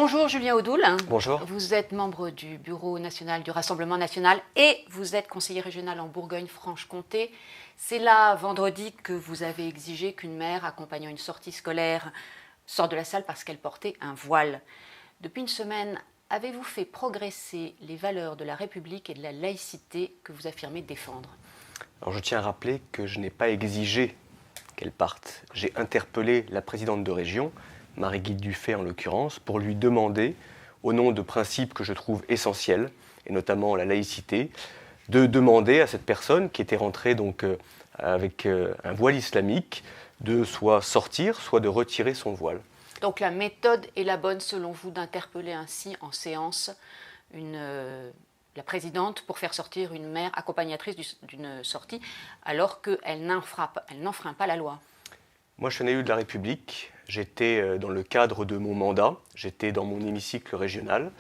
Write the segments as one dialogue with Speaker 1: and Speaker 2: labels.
Speaker 1: Bonjour Julien Audoul.
Speaker 2: Bonjour.
Speaker 1: Vous êtes membre du Bureau national du Rassemblement national et vous êtes conseiller régional en Bourgogne-Franche-Comté. C'est là, vendredi, que vous avez exigé qu'une mère accompagnant une sortie scolaire sorte de la salle parce qu'elle portait un voile. Depuis une semaine, avez-vous fait progresser les valeurs de la République et de la laïcité que vous affirmez défendre?
Speaker 2: Alors je tiens à rappeler que je n'ai pas exigé qu'elle parte. J'ai interpellé la présidente de région, Marie-Guilde Dufay en l'occurrence, pour lui demander, au nom de principes que je trouve essentiels, et notamment la laïcité, de demander à cette personne qui était rentrée donc avec un voile islamique de soit sortir, soit de retirer son voile.
Speaker 1: Donc la méthode est la bonne selon vous d'interpeller ainsi en séance la présidente pour faire sortir une mère accompagnatrice d'une sortie alors qu'elle n'enfreint pas la loi?
Speaker 2: Moi, je suis un élu de la République. J'étais dans le cadre de mon mandat, j'étais dans mon hémicycle régional.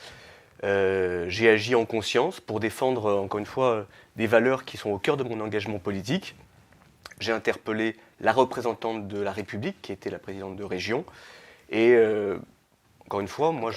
Speaker 2: J'ai agi en conscience pour défendre, encore une fois, des valeurs qui sont au cœur de mon engagement politique. J'ai interpellé la représentante de la République, qui était la présidente de région. Et encore une fois, moi,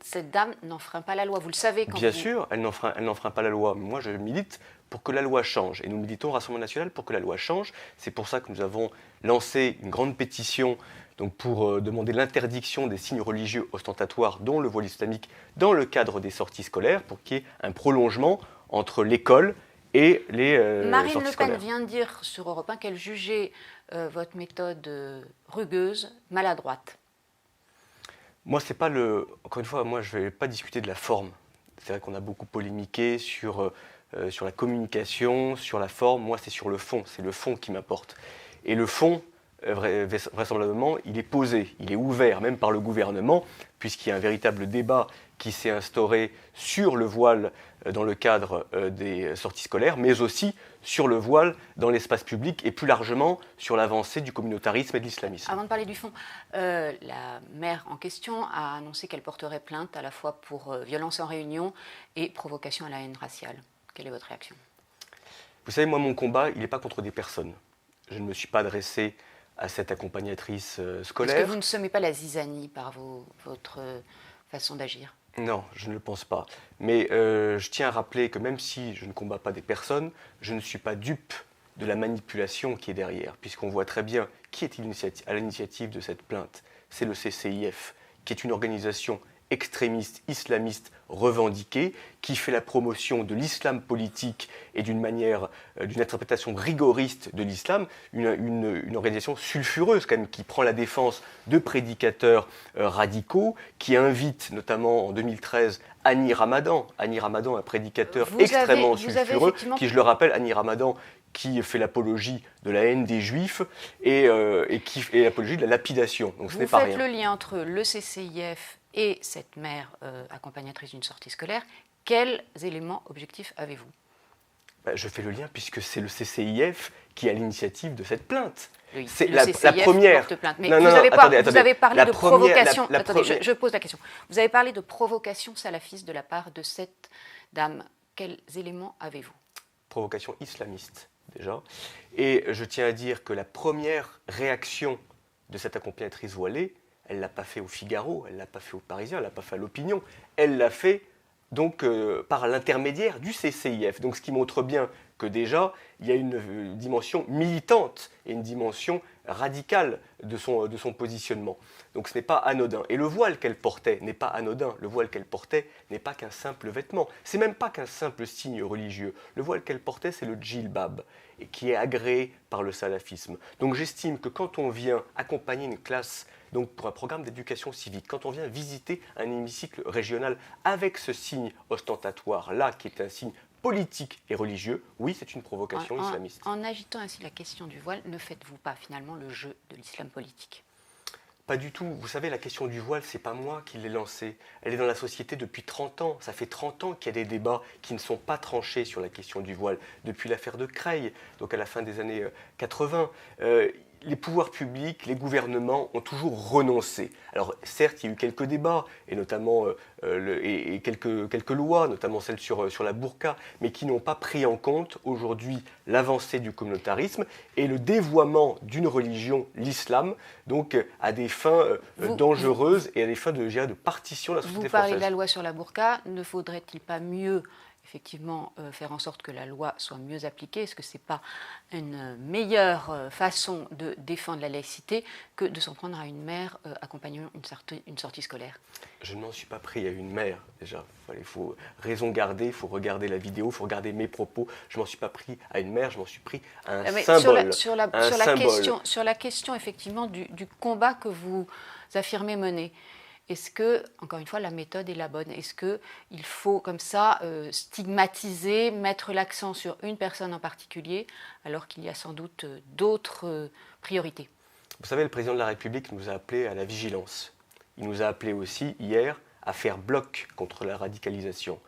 Speaker 1: Cette dame n'enfreint pas la loi, vous le savez quand
Speaker 2: Bien sûr, elle n'enfreint pas la loi. Mais moi, je milite pour que la loi change. Et nous militons au Rassemblement national pour que la loi change. C'est pour ça que nous avons lancé une grande pétition donc pour demander l'interdiction des signes religieux ostentatoires, dont le voile islamique, dans le cadre des sorties scolaires, pour qu'il y ait un prolongement entre l'école et les
Speaker 1: Marine Le Pen
Speaker 2: scolaires.
Speaker 1: vient de dire sur Europe 1 qu'elle jugeait votre méthode rugueuse, maladroite.
Speaker 2: Moi, c'est pas le. Encore une fois, moi, je ne vais pas discuter de la forme. C'est vrai qu'on a beaucoup polémiqué sur la communication, sur la forme. Moi, c'est sur le fond. C'est le fond qui m'importe. Et le fond, vraisemblablement, il est posé, il est ouvert, même par le gouvernement, puisqu'il y a un véritable débat qui s'est instauré sur le voile dans le cadre des sorties scolaires, mais aussi sur le voile dans l'espace public et plus largement sur l'avancée du communautarisme et de l'islamisme.
Speaker 1: Avant de parler du fond, la maire en question a annoncé qu'elle porterait plainte à la fois pour violence en réunion et provocation à la haine raciale. Quelle est votre réaction?
Speaker 2: Vous savez, moi, mon combat, il n'est pas contre des personnes. Je ne me suis pas adressé à cette accompagnatrice scolaire.
Speaker 1: Est-ce que vous ne semez pas la zizanie par votre façon d'agir?
Speaker 2: Non, je ne le pense pas. Mais je tiens à rappeler que même si je ne combats pas des personnes, je ne suis pas dupe de la manipulation qui est derrière, puisqu'on voit très bien qui est à l'initiative de cette plainte. C'est le CCIF, qui est une organisation extrémiste, islamiste, revendiquée, qui fait la promotion de l'islam politique et d'une interprétation rigoriste de l'islam, une organisation sulfureuse quand même, qui prend la défense de prédicateurs radicaux, qui invite notamment en 2013 Annie Ramadan, un prédicateur extrêmement sulfureux, qui, je le rappelle, Annie Ramadan, qui fait l'apologie de la haine des Juifs et qui fait l'apologie de la lapidation. Donc ce n'est pas rien.
Speaker 1: Vous faites le lien entre le CCIF et cette mère accompagnatrice d'une sortie scolaire. Quels éléments objectifs avez-vous?
Speaker 2: Je fais le lien puisque c'est le CCIF qui a l'initiative de cette plainte.
Speaker 1: Oui,
Speaker 2: c'est
Speaker 1: la
Speaker 2: première.
Speaker 1: Porte plainte. Mais vous avez parlé de provocation.
Speaker 2: Attendez,
Speaker 1: je pose la question. Vous avez parlé de provocation salafiste de la part de cette dame. Quels éléments avez-vous?
Speaker 2: Provocation islamiste, déjà. Et je tiens à dire que la première réaction de cette accompagnatrice voilée, elle ne l'a pas fait au Figaro, elle ne l'a pas fait au Parisien, elle ne l'a pas fait à l'Opinion. Elle l'a fait donc par l'intermédiaire du CCIF. Donc ce qui montre bien que déjà, il y a une dimension militante et une dimension radicale de son positionnement. Donc ce n'est pas anodin. Et le voile qu'elle portait n'est pas anodin. Le voile qu'elle portait n'est pas qu'un simple vêtement. C'est même pas qu'un simple signe religieux. Le voile qu'elle portait, c'est le djilbab, et qui est agréé par le salafisme. Donc j'estime que quand on vient accompagner une classe donc pour un programme d'éducation civique, quand on vient visiter un hémicycle régional avec ce signe ostentatoire-là, qui est un signe politique et religieux, oui, c'est une provocation islamiste.
Speaker 1: En agitant ainsi la question du voile, ne faites-vous pas finalement le jeu de l'islam politique?
Speaker 2: Pas du tout. Vous savez, la question du voile, c'est pas moi qui l'ai lancée. Elle est dans la société depuis 30 ans. Ça fait 30 ans qu'il y a des débats qui ne sont pas tranchés sur la question du voile. Depuis l'affaire de Creil, donc à la fin des années 80. les pouvoirs publics, les gouvernements ont toujours renoncé. Alors certes, il y a eu quelques débats, et notamment quelques lois, notamment celle sur la burqa, mais qui n'ont pas pris en compte aujourd'hui l'avancée du communautarisme et le dévoiement d'une religion, l'islam, donc à des fins dangereuses et à des fins de partition de la société française.
Speaker 1: Vous parlez de la loi sur la burqa, ne faudrait-il pas mieux effectivement faire en sorte que la loi soit mieux appliquée? Est-ce que ce n'est pas une meilleure façon de défendre la laïcité que de s'en prendre à une mère accompagnant une sortie scolaire?
Speaker 2: Je ne m'en suis pas pris à une mère, déjà. Il faut raison garder, il faut regarder la vidéo, il faut regarder mes propos. Je ne m'en suis pas pris à une mère, je m'en suis pris à un symbole.
Speaker 1: Sur la question effectivement du combat que vous affirmez mener, est-ce que, encore une fois, la méthode est la bonne? Est-ce qu'il faut, comme ça, stigmatiser, mettre l'accent sur une personne en particulier, alors qu'il y a sans doute d'autres priorités?
Speaker 2: Vous savez, le président de la République nous a appelés à la vigilance. Il nous a appelés aussi, hier, à faire bloc contre la radicalisation.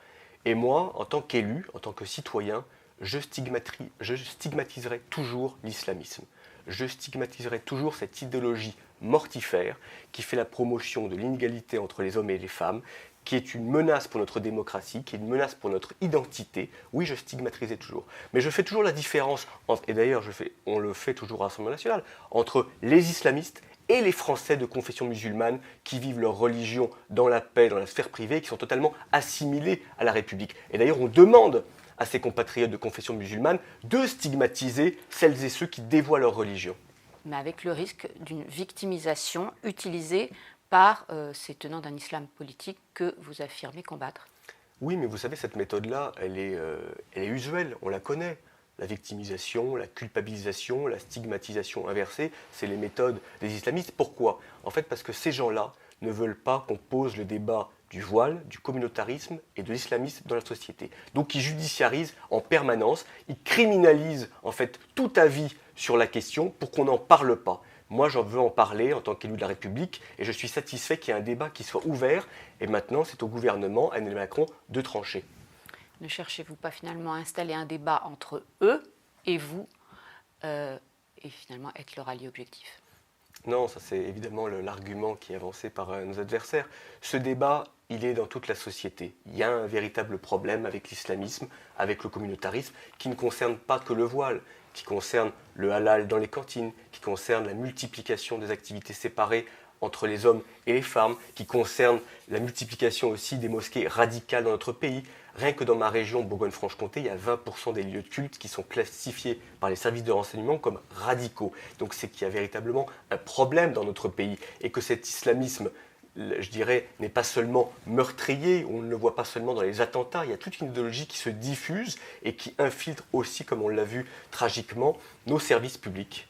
Speaker 2: Et moi, en tant qu'élu, en tant que citoyen, je stigmatiserai toujours l'islamisme. Je stigmatiserai toujours cette idéologie mortifère qui fait la promotion de l'inégalité entre les hommes et les femmes, qui est une menace pour notre démocratie, qui est une menace pour notre identité. Oui, je stigmatiserai toujours. Mais je fais toujours la différence, et d'ailleurs on le fait toujours au Rassemblement national, entre les islamistes et les Français de confession musulmane qui vivent leur religion dans la paix, dans la sphère privée, qui sont totalement assimilés à la République. Et d'ailleurs, on demande à ses compatriotes de confession musulmane de stigmatiser celles et ceux qui dévoient leur religion.
Speaker 1: Mais avec le risque d'une victimisation utilisée par ces tenants d'un islam politique que vous affirmez combattre.
Speaker 2: Oui, mais vous savez, cette méthode-là, elle est usuelle, on la connaît. La victimisation, la culpabilisation, la stigmatisation inversée, c'est les méthodes des islamistes. Pourquoi? En fait, parce que ces gens-là ne veulent pas qu'on pose le débat du voile, du communautarisme et de l'islamisme dans la société. Donc ils judiciarisent en permanence, ils criminalisent en fait tout avis sur la question pour qu'on n'en parle pas. Moi, j'en veux en parler en tant qu'élu de la République et je suis satisfait qu'il y ait un débat qui soit ouvert. Et maintenant, c'est au gouvernement, à Emmanuel Macron, de trancher.
Speaker 1: Ne cherchez-vous pas finalement à installer un débat entre eux et vous et finalement être leur allié objectif?
Speaker 2: Non, ça c'est évidemment l'argument qui est avancé par nos adversaires. Ce débat, il est dans toute la société. Il y a un véritable problème avec l'islamisme, avec le communautarisme, qui ne concerne pas que le voile, qui concerne le halal dans les cantines, qui concerne la multiplication des activités séparées entre les hommes et les femmes, qui concerne la multiplication aussi des mosquées radicales dans notre pays. Rien que dans ma région, Bourgogne-Franche-Comté, il y a 20% des lieux de culte qui sont classifiés par les services de renseignement comme radicaux. Donc c'est qu'il y a véritablement un problème dans notre pays et que cet islamisme, je dirais, n'est pas seulement meurtrier, on ne le voit pas seulement dans les attentats, il y a toute une idéologie qui se diffuse et qui infiltre aussi, comme on l'a vu tragiquement, nos services publics.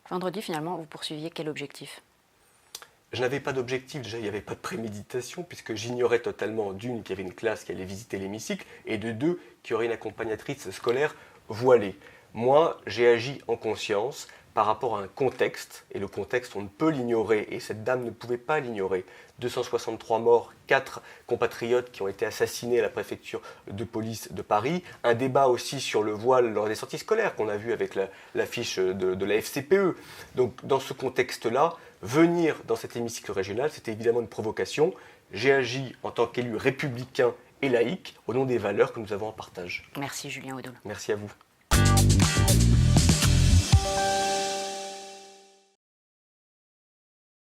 Speaker 1: Vendredi, finalement, vous poursuiviez quel objectif?
Speaker 2: Je n'avais pas d'objectif, déjà il n'y avait pas de préméditation, puisque j'ignorais totalement d'une qu'il y avait une classe qui allait visiter l'hémicycle, et de deux qu'il y aurait une accompagnatrice scolaire voilée. Moi, j'ai agi en conscience par rapport à un contexte, et le contexte on ne peut l'ignorer, et cette dame ne pouvait pas l'ignorer. 263 morts, 4 compatriotes qui ont été assassinés à la préfecture de police de Paris, un débat aussi sur le voile lors des sorties scolaires qu'on a vu avec l'affiche de la FCPE. Donc dans ce contexte-là, venir dans cet hémicycle régional, c'était évidemment une provocation. J'ai agi en tant qu'élu républicain et laïque au nom des valeurs que nous avons en partage.
Speaker 1: Merci Julien Oudol.
Speaker 2: Merci à vous.